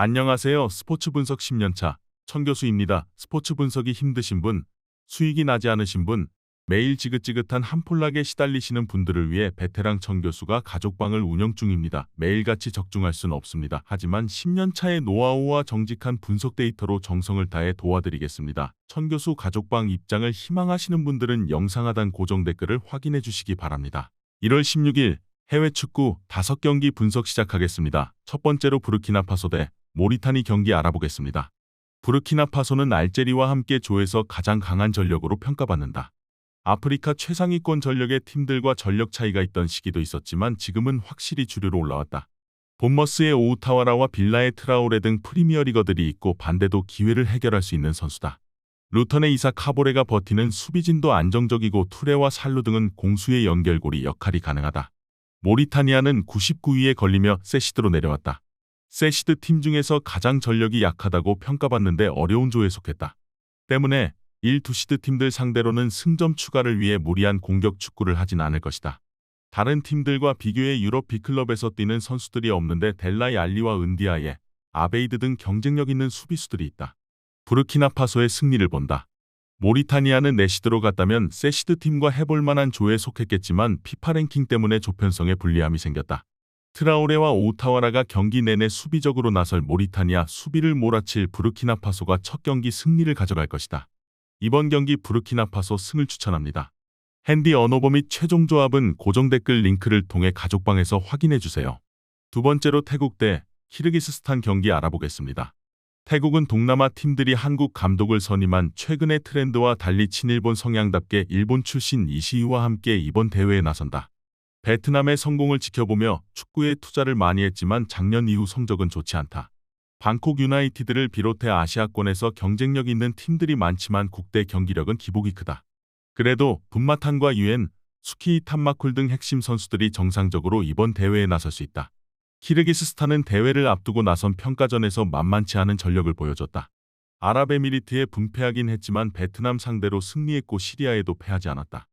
안녕하세요. 스포츠 분석 10년차 천교수입니다. 스포츠 분석이 힘드신 분, 수익이 나지 않으신 분, 매일 지긋지긋한 한폴락에 시달리시는 분들을 위해 베테랑 천교수가 가족방을 운영 중입니다. 매일같이 적중할 수는 없습니다. 하지만 10년차의 노하우와 정직한 분석 데이터로 정성을 다해 도와드리겠습니다. 천교수 가족방 입장을 희망하시는 분들은 영상 하단 고정 댓글을 확인해 주시기 바랍니다. 1월 16일 해외 축구 5경기 분석 시작하겠습니다. 첫 번째로 부르키나파소 대 모리타니 경기 알아보겠습니다. 부르키나파소는 알제리와 함께 조에서 가장 강한 전력으로 평가받는다. 아프리카 최상위권 전력의 팀들과 전력 차이가 있던 시기도 있었지만 지금은 확실히 주류로 올라왔다. 본머스의 오우타와라와 빌라의 트라오레 등 프리미어리거들이 있고 반대도 기회를 해결할 수 있는 선수다. 루턴의 이사 카보레가 버티는 수비진도 안정적이고 투레와 살루 등은 공수의 연결고리 역할이 가능하다. 모리타니아는 99위에 걸리며 세시드로 내려왔다. 세시드 팀 중에서 가장 전력이 약하다고 평가받는데 어려운 조에 속했다. 때문에 1, 2시드 팀들 상대로는 승점 추가를 위해 무리한 공격 축구를 하진 않을 것이다. 다른 팀들과 비교해 유럽 B클럽에서 뛰는 선수들이 없는데 델라이 알리와 은디아예, 아베이드 등 경쟁력 있는 수비수들이 있다. 부르키나파소의 승리를 본다. 모리타니아는 내시드로 갔다면 세시드 팀과 해볼 만한 조에 속했겠지만 피파 랭킹 때문에 조편성에 불리함이 생겼다. 트라오레와 오우타와라가 경기 내내 수비적으로 나설 모리타니아 수비를 몰아칠 부르키나파소가 첫 경기 승리를 가져갈 것이다. 이번 경기 부르키나파소 승을 추천합니다. 핸디 언어버 및 최종 조합은 고정 댓글 링크를 통해 가족방에서 확인해주세요. 두 번째로 태국 대 키르기스스탄 경기 알아보겠습니다. 태국은 동남아 팀들이 한국 감독을 선임한 최근의 트렌드와 달리 친일본 성향답게 일본 출신 이시우와 함께 이번 대회에 나선다. 베트남의 성공을 지켜보며 축구에 투자를 많이 했지만 작년 이후 성적은 좋지 않다. 방콕 유나이티드를 비롯해 아시아권에서 경쟁력 있는 팀들이 많지만 국대 경기력은 기복이 크다. 그래도 분마탄과 유엔, 수키 탐마쿨 등 핵심 선수들이 정상적으로 이번 대회에 나설 수 있다. 키르기스스탄은 대회를 앞두고 나선 평가전에서 만만치 않은 전력을 보여줬다. 아랍에미리트에 분패하긴 했지만 베트남 상대로 승리했고 시리아에도 패하지 않았다.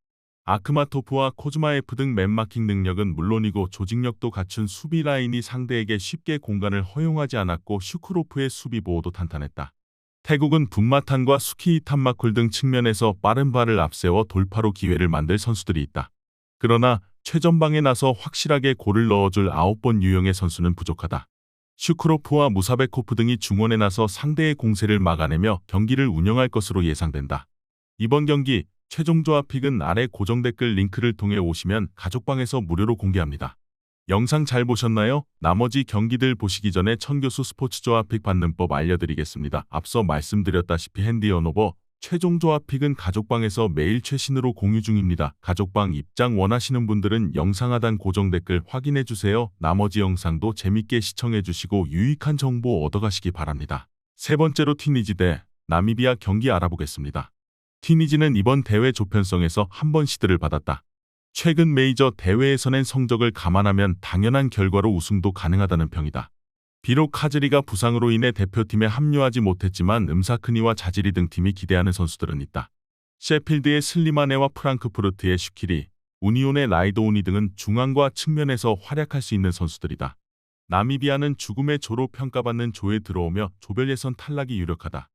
아크마토프와 코즈마에프 등 맨마킹 능력은 물론이고 조직력도 갖춘 수비 라인이 상대에게 쉽게 공간을 허용하지 않았고 슈크로프의 수비 보호도 탄탄했다. 태국은 분마탄과 수키 탐마쿨 등 측면에서 빠른 발을 앞세워 돌파로 기회를 만들 선수들이 있다. 그러나 최전방에 나서 확실하게 골을 넣어줄 9번 유형의 선수는 부족하다. 슈크로프와 무사베코프 등이 중원에 나서 상대의 공세를 막아내며 경기를 운영할 것으로 예상된다. 이번 경기 최종 조합 픽은 아래 고정 댓글 링크를 통해 오시면 가족방에서 무료로 공개합니다. 영상 잘 보셨나요? 나머지 경기들 보시기 전에 천교수 스포츠 조합 픽 받는 법 알려드리겠습니다. 앞서 말씀드렸다시피 핸디 언어버 최종 조합 픽은 가족방에서 매일 최신으로 공유 중입니다. 가족방 입장 원하시는 분들은 영상 하단 고정 댓글 확인해주세요. 나머지 영상도 재밌게 시청해주시고 유익한 정보 얻어가시기 바랍니다. 세 번째로 튀니지 대 나미비아 경기 알아보겠습니다. 튀니지는 이번 대회 조편성에서 한 번 시드를 받았다. 최근 메이저 대회에서 낸 성적을 감안하면 당연한 결과로 우승도 가능하다는 평이다. 비록 카즈리가 부상으로 인해 대표팀에 합류하지 못했지만 음사크니와 자지리 등 팀이 기대하는 선수들은 있다. 셰필드의 슬리마네와 프랑크푸르트의 슈키리, 우니온의 라이도우니 등은 중앙과 측면에서 활약할 수 있는 선수들이다. 나미비아는 죽음의 조로 평가받는 조에 들어오며 조별 예선 탈락이 유력하다.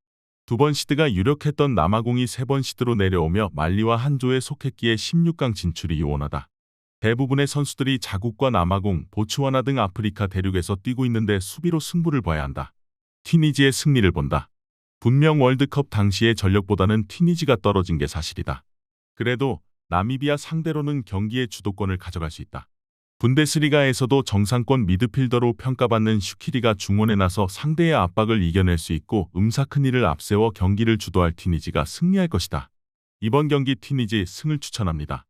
2번 시드가 유력했던 남아공이 3번 시드로 내려오며 말리와 한 조에 속했기에 16강 진출이 요원하다. 대부분의 선수들이 자국과 남아공, 보츠와나 등 아프리카 대륙에서 뛰고 있는데 수비로 승부를 봐야 한다. 튀니지의 승리를 본다. 분명 월드컵 당시의 전력보다는 튀니지가 떨어진 게 사실이다. 그래도 나미비아 상대로는 경기의 주도권을 가져갈 수 있다. 분데스리가에서도 정상권 미드필더로 평가받는 슈키리가 중원에 나서 상대의 압박을 이겨낼 수 있고 음사크니를 앞세워 경기를 주도할 튀니지가 승리할 것이다. 이번 경기 튀니지 승을 추천합니다.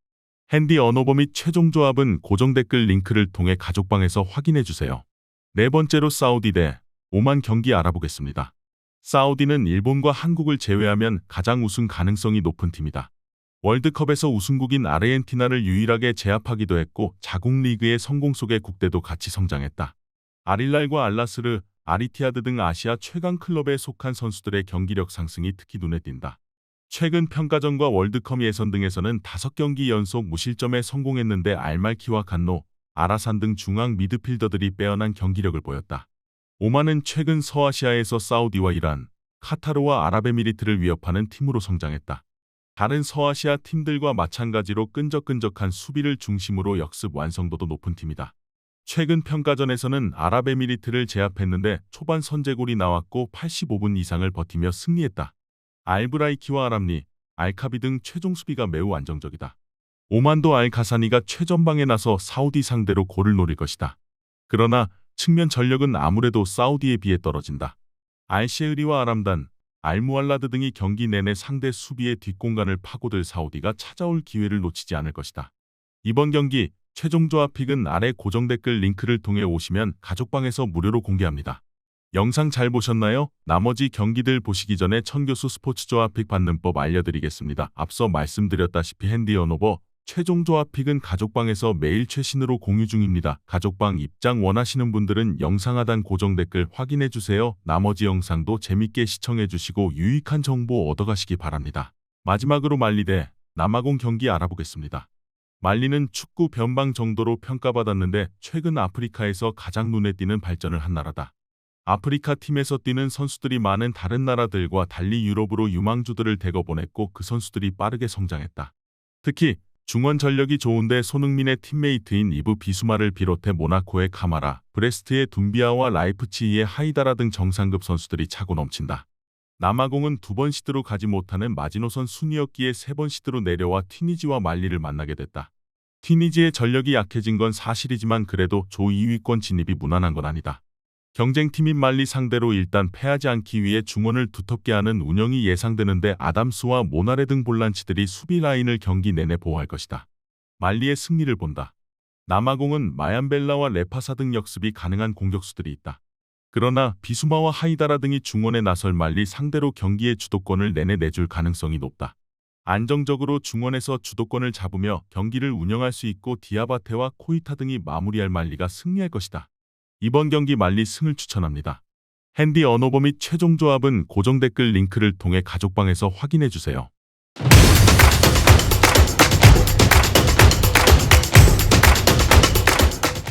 핸디 언어버 및 최종 조합은 고정 댓글 링크를 통해 가족방에서 확인해주세요. 네 번째로 사우디 대 오만 경기 알아보겠습니다. 사우디는 일본과 한국을 제외하면 가장 우승 가능성이 높은 팀이다. 월드컵에서 우승국인 아르헨티나를 유일하게 제압하기도 했고 자국 리그의 성공 속에 국대도 같이 성장했다. 아릴랄과 알라스르, 아리티아드 등 아시아 최강 클럽에 속한 선수들의 경기력 상승이 특히 눈에 띈다. 최근 평가전과 월드컵 예선 등에서는 5경기 연속 무실점에 성공했는데 알말키와 간노, 아라산 등 중앙 미드필더들이 빼어난 경기력을 보였다. 오만은 최근 서아시아에서 사우디와 이란, 카타르와 아랍에미리트를 위협하는 팀으로 성장했다. 다른 서아시아 팀들과 마찬가지로 끈적끈적한 수비를 중심으로 역습 완성도도 높은 팀이다. 최근 평가전에서는 아랍에미리트를 제압했는데 초반 선제골이 나왔고 85분 이상을 버티며 승리했다. 알브라이키와 아람리, 알카비 등 최종 수비가 매우 안정적이다. 오만도 알카사니가 최전방에 나서 사우디 상대로 골을 노릴 것이다. 그러나 측면 전력은 아무래도 사우디에 비해 떨어진다. 알셰흐리와 아람단, 알무알라드 등이 경기 내내 상대 수비의 뒷공간을 파고들 사우디가 찾아올 기회를 놓치지 않을 것이다. 이번 경기 최종 조합픽은 아래 고정 댓글 링크를 통해 오시면 가족방에서 무료로 공개합니다. 영상 잘 보셨나요? 나머지 경기들 보시기 전에 천교수 스포츠 조합픽 받는 법 알려드리겠습니다. 앞서 말씀드렸다시피 핸디 언오버 최종 조합픽은 가족방에서 매일 최신으로 공유 중입니다. 가족방 입장 원하시는 분들은 영상 하단 고정 댓글 확인해주세요. 나머지 영상도 재밌게 시청해주시고 유익한 정보 얻어가시기 바랍니다. 마지막으로 말리 대 남아공 경기 알아보겠습니다. 말리는 축구 변방 정도로 평가받았는데 최근 아프리카에서 가장 눈에 띄는 발전을 한 나라다. 아프리카 팀에서 뛰는 선수들이 많은 다른 나라들과 달리 유럽으로 유망주들을 대거 보냈고 그 선수들이 빠르게 성장했다. 특히 중원 전력이 좋은데 손흥민의 팀메이트인 이브 비수마를 비롯해 모나코의 카마라, 브레스트의 둠비아와 라이프치히의 하이다라 등 정상급 선수들이 차고 넘친다. 남아공은 2번 시드로 가지 못하는 마지노선 순위였기에 3번 시드로 내려와 튀니지와 말리를 만나게 됐다. 튀니지의 전력이 약해진 건 사실이지만 그래도 조 2위권 진입이 무난한 건 아니다. 경쟁팀인 말리 상대로 일단 패하지 않기 위해 중원을 두텁게 하는 운영이 예상되는데 아담스와 모나레 등 볼란치들이 수비 라인을 경기 내내 보호할 것이다. 말리의 승리를 본다. 남아공은 마얀벨라와 레파사 등 역습이 가능한 공격수들이 있다. 그러나 비수마와 하이다라 등이 중원에 나설 말리 상대로 경기의 주도권을 내내 내줄 가능성이 높다. 안정적으로 중원에서 주도권을 잡으며 경기를 운영할 수 있고 디아바테와 코이타 등이 마무리할 말리가 승리할 것이다. 이번 경기 말리 승을 추천합니다. 핸디 언오버 및 최종 조합은 고정 댓글 링크를 통해 가족방에서 확인해주세요.